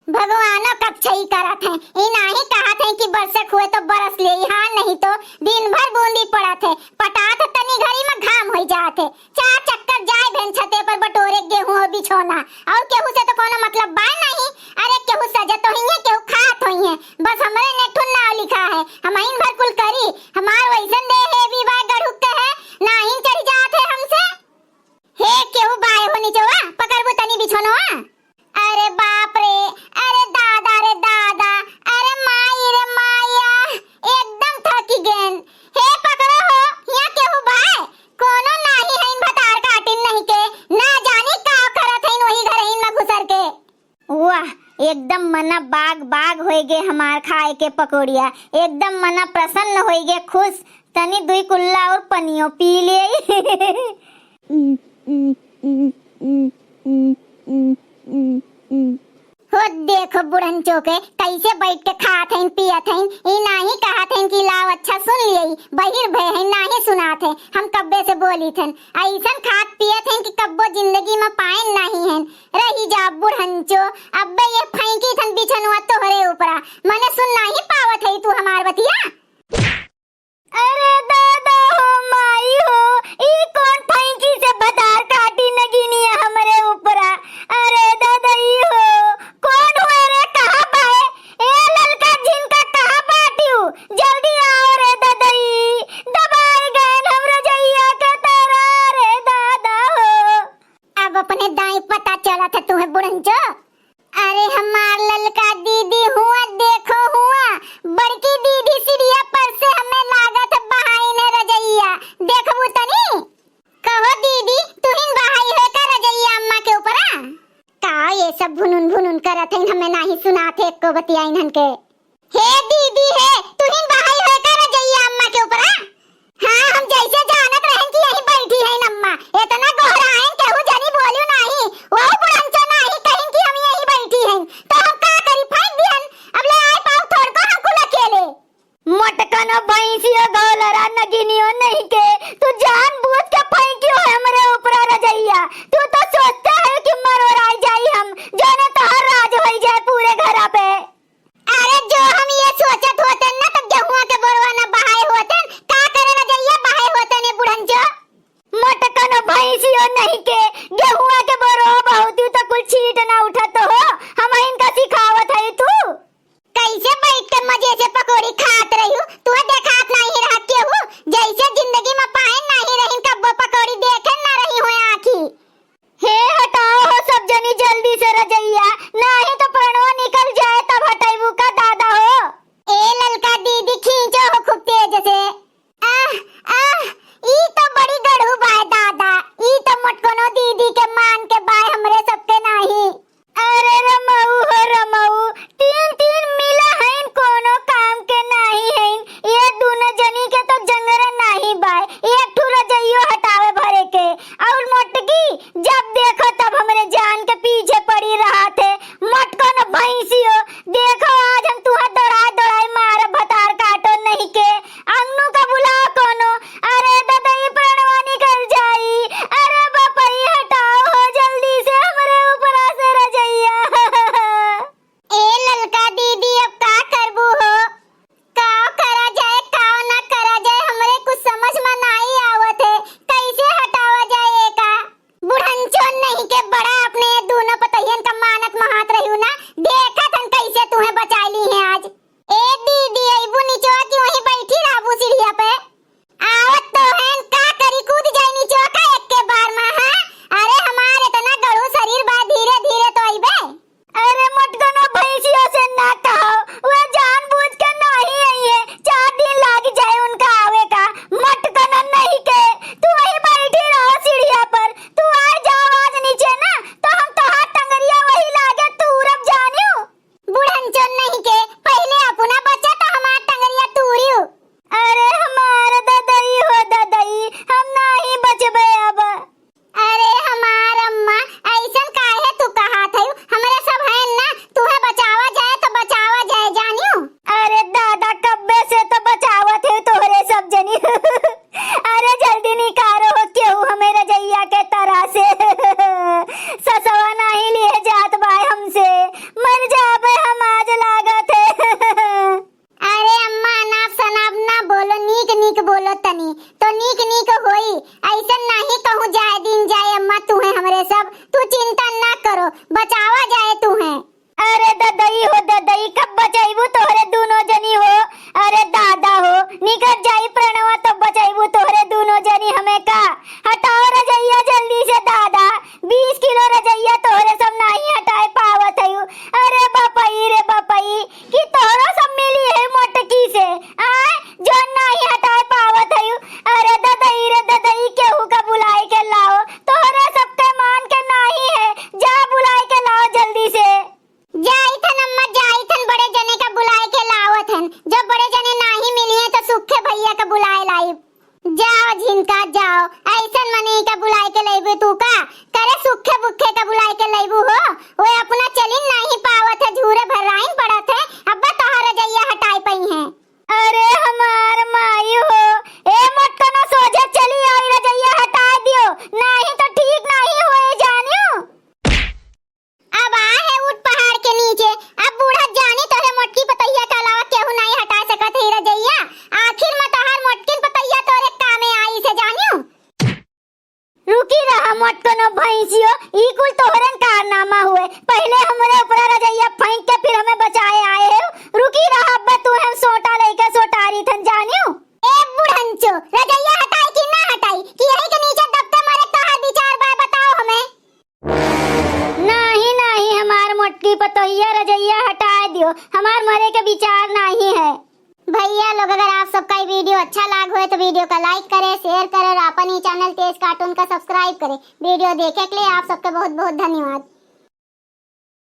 भगवानो कब छई करत है। ई नाही कहत है कि बरसक हुए तो बरस ले, हाँ नहीं तो दिन भर बूंदी पड़त है। पटात तनी घड़ी में घाम हो जात है। चार चक्कर जाए भेन छते पर बटोरे गेहूं और बिछोना, और केहू से तो कोनो मतलब बा नहीं। अरे केहू सजत होई है, केहू खात होई है, बस हमरे नेठुन नाव लिखा है। हमइन भर कुल करी, हमार वैसन दे है भी बाय गढ़ुक के है, नाही चढ़ जात है हमसे। हे केहू बाय हो नीचवा पकड़बो तनी बिछोनवा। अरे बाप रे, अरे दादा रे दादा, अरे माई रे माया, एकदम थकी गेन। हे पकड़ो हो, यहाँ केहू बाय कोनो नाही है। इन भतार काटिन नहीं के ना जानी का करत है वही घर इन में घुसर के। वाह, एकदम मना बाग बाग होई गे हमार खाए के पकोड़िया। एकदम मना प्रसन्न होई गे, खुश। तनी दुई कुल्ला और पनियो पी ले। हो देखो बुढ़न चोके कैसे बैठ के खात हैं पियत हैं। ई नाही कहत हैं कि लाव अच्छा सुन लियई, बहिर भय हैं नाही सुनात हैं। हम कब्बे से बोली थन ऐसन खात पियत हैं कि कब्बो जिंदगी में पाइन नहीं हैं। रही जा बुढ़न चो, अब्बे ये फैंकी थन बिछनुआ तोहरे ऊपरा, मने सुन नहीं पावत है तू हमार बतिया। अरे दादा हो माई हो, ई कौन फैंकी से भतार काटी नगिनी है हमरे ऊपरा। अरे दादा ई हो कौन हुए रे, कहां पाए ए ललका झिनका कहां पाटियो, जल्दी आओ रे दादाई, दबाई गए हमरे जइया के तारा रे दादा हो। अब अपने दाई पता चला था तुम्हें बुढ़ंचो। अरे हमार ललका दीदी हुआ, देखो हुआ बड़की दीदी सीढ़िया पर से हमें लागत बहाईने रजैया। देखबू तनी, कहो दीदी तुहिन बहाई है का रजैया अम्मा के ऊपरा। का ये सब भुनुन भुनुन करत हैं, हमें नहीं सुनाते एको बतिया इन्हन के। हे दीदी है तुहिन बहाई है का रजैया अम्मा के ऊपरा। हाँ हम जैसे जानत रहन कि यहीं बैठी है अम्मा, इतना गोहराएं केहू जानी बोलियो नहीं। वो बुढ़ंचो नहीं कहीं कि हम यहीं बैठी हैं, तो हम का करी फेंक दिहन। अब ले आए पाऊ थोड़ को हम कुल अकेले। मोटकनो भैंसियो गौलरा नगिनियो नहीं के, तू जानबूझ के फेंकियो है हमरे ऊपर रजैया। तू तो सोचता है कि मरवराई जाई हम, जाने तो हर राज होई जाए पूरे घर पे। अरे जो हम ये सोचत होते ना तो गेहुआ के बोरवा न बहाए होते, का करे रजैया बहाए होते ने बुढ़ंचो। मोटकनो भैंसियो नहीं के की पतोहिया रजैया हटा दियो, हमार मरे के विचार नहीं है। भैया लोग, अगर आप सबका ये वीडियो अच्छा लगा हो तो वीडियो का लाइक करें, शेयर करें और अपन ही चैनल तेज कार्टून का सब्सक्राइब करें। वीडियो देखे के लिए आप सबका बहुत बहुत धन्यवाद।